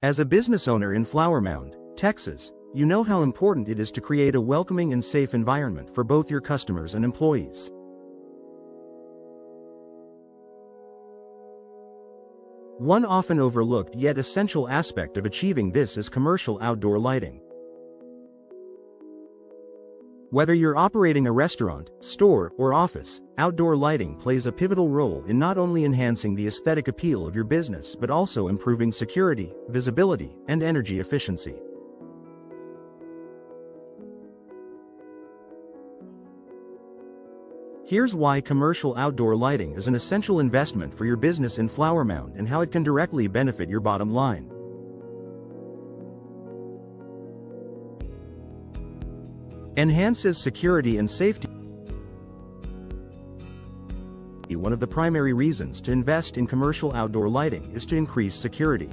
As a business owner in Flower Mound, Texas, you know how important it is to create a welcoming and safe environment for both your customers and employees. One often overlooked yet essential aspect of achieving this is commercial outdoor lighting. Whether you're operating a restaurant, store, or office, outdoor lighting plays a pivotal role in not only enhancing the aesthetic appeal of your business but also improving security, visibility, and energy efficiency. Here's why commercial outdoor lighting is an essential investment for your business in Flower Mound and how it can directly benefit your bottom line. Enhances security and safety. One of the primary reasons to invest in commercial outdoor lighting is to increase security.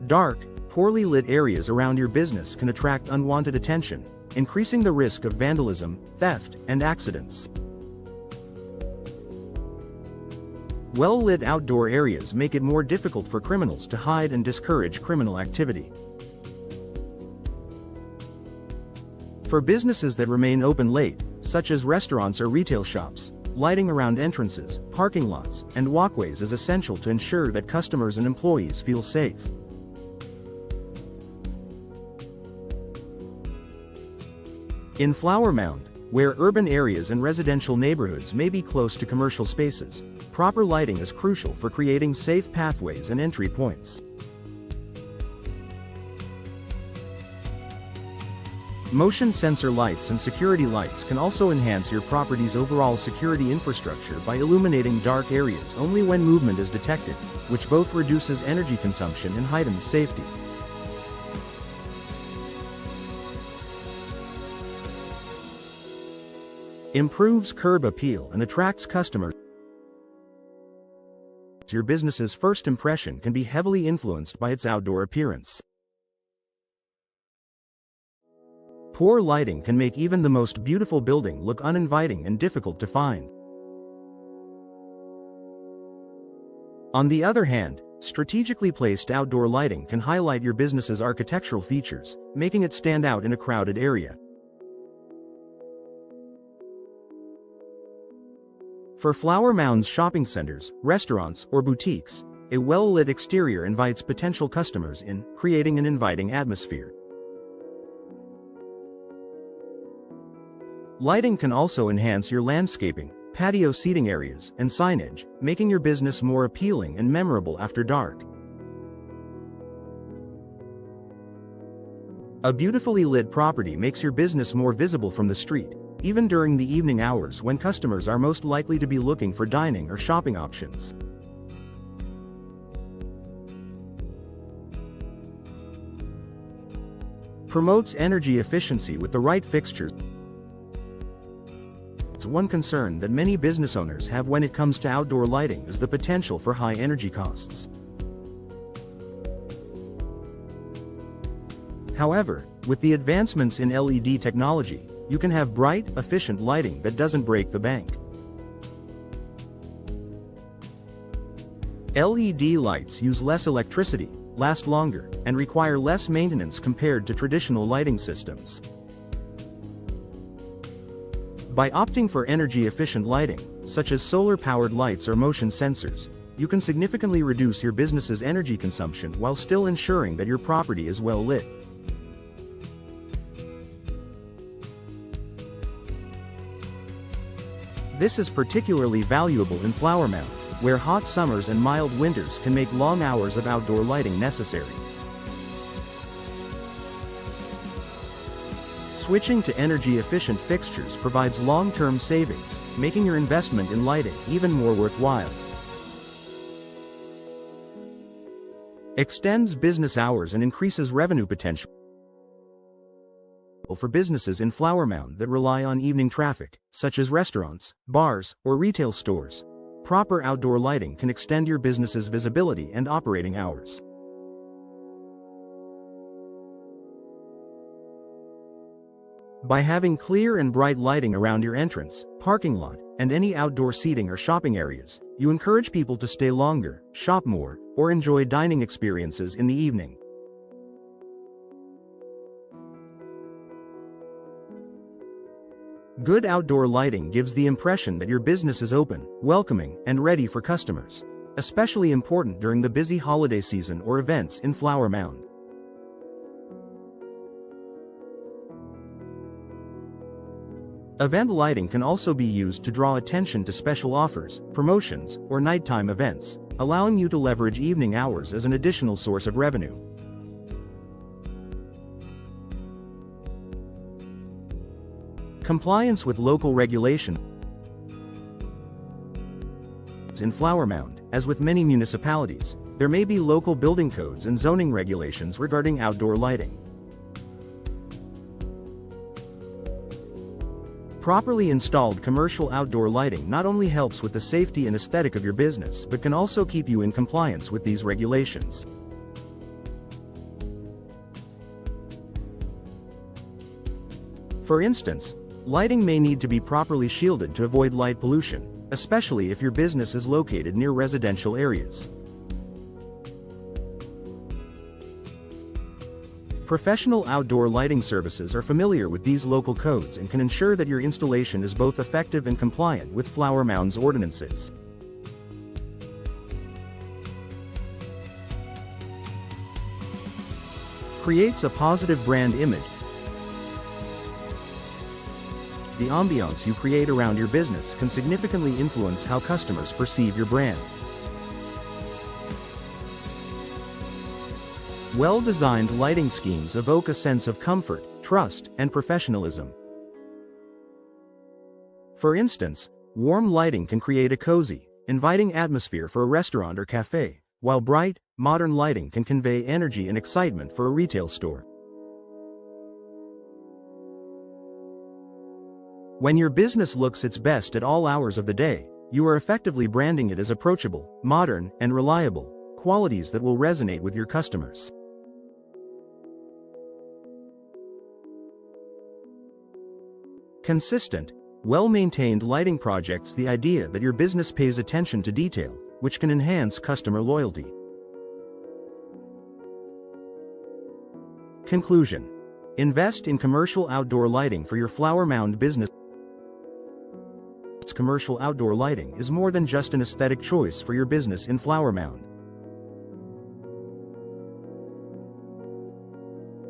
Dark, poorly lit areas around your business can attract unwanted attention, increasing the risk of vandalism, theft, and accidents. Well-lit outdoor areas make it more difficult for criminals to hide and discourage criminal activity. For businesses that remain open late, such as restaurants or retail shops, lighting around entrances, parking lots, and walkways is essential to ensure that customers and employees feel safe. In Flower Mound, where urban areas and residential neighborhoods may be close to commercial spaces, proper lighting is crucial for creating safe pathways and entry points. Motion sensor lights and security lights can also enhance your property's overall security infrastructure by illuminating dark areas only when movement is detected, which both reduces energy consumption and heightens safety. Improves curb appeal and attracts customers. Your business's first impression can be heavily influenced by its outdoor appearance. Poor lighting can make even the most beautiful building look uninviting and difficult to find. On the other hand, strategically placed outdoor lighting can highlight your business's architectural features, making it stand out in a crowded area. For Flower Mound's shopping centers, restaurants, or boutiques, a well-lit exterior invites potential customers in, creating an inviting atmosphere. Lighting can also enhance your landscaping, patio seating areas, and signage, making your business more appealing and memorable after dark. A beautifully lit property makes your business more visible from the street, even during the evening hours when customers are most likely to be looking for dining or shopping options. Promotes energy efficiency with the right fixtures. One concern that many business owners have when it comes to outdoor lighting is the potential for high energy costs. However, with the advancements in LED technology, you can have bright, efficient lighting that doesn't break the bank. LED lights use less electricity, last longer, and require less maintenance compared to traditional lighting systems. By opting for energy-efficient lighting, such as solar-powered lights or motion sensors, you can significantly reduce your business's energy consumption while still ensuring that your property is well lit. This is particularly valuable in Flower Mound, where hot summers and mild winters can make long hours of outdoor lighting necessary. Switching to energy-efficient fixtures provides long-term savings, making your investment in lighting even more worthwhile. Extends business hours and increases revenue potential. For businesses in Flower Mound that rely on evening traffic, such as restaurants, bars, or retail stores, proper outdoor lighting can extend your business's visibility and operating hours. By having clear and bright lighting around your entrance, parking lot, and any outdoor seating or shopping areas, you encourage people to stay longer, shop more, or enjoy dining experiences in the evening. Good outdoor lighting gives the impression that your business is open, welcoming, and ready for customers, especially important during the busy holiday season or events in Flower Mound. Event lighting can also be used to draw attention to special offers, promotions, or nighttime events, allowing you to leverage evening hours as an additional source of revenue. Compliance with local regulation. In Flower Mound, as with many municipalities, there may be local building codes and zoning regulations regarding outdoor lighting. Properly installed commercial outdoor lighting not only helps with the safety and aesthetic of your business but can also keep you in compliance with these regulations. For instance, lighting may need to be properly shielded to avoid light pollution, especially if your business is located near residential areas. Professional outdoor lighting services are familiar with these local codes and can ensure that your installation is both effective and compliant with Flower Mound's ordinances. Creates a positive brand image. The ambiance you create around your business can significantly influence how customers perceive your brand. Well-designed lighting schemes evoke a sense of comfort, trust, and professionalism. For instance, warm lighting can create a cozy, inviting atmosphere for a restaurant or cafe, while bright, modern lighting can convey energy and excitement for a retail store. When your business looks its best at all hours of the day, you are effectively branding it as approachable, modern, and reliable, qualities that will resonate with your customers. Consistent, well-maintained lighting projects the idea that your business pays attention to detail, which can enhance customer loyalty. Conclusion: invest in commercial outdoor lighting for your Flower Mound business. Commercial outdoor lighting is more than just an aesthetic choice for your business in Flower Mound.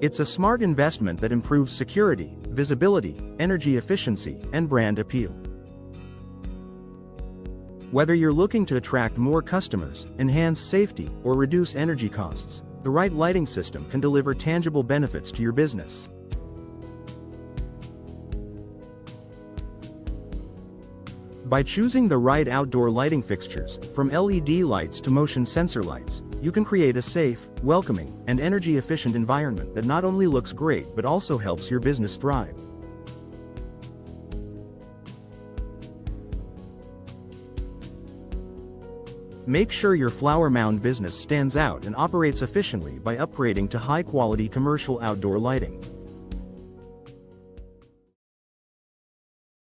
It's a smart investment that improves security, visibility, energy efficiency, and brand appeal. Whether you're looking to attract more customers, enhance safety, or reduce energy costs, the right lighting system can deliver tangible benefits to your business. By choosing the right outdoor lighting fixtures, from LED lights to motion sensor lights, you can create a safe, welcoming, and energy-efficient environment that not only looks great but also helps your business thrive. Make sure your Flower Mound business stands out and operates efficiently by upgrading to high-quality commercial outdoor lighting.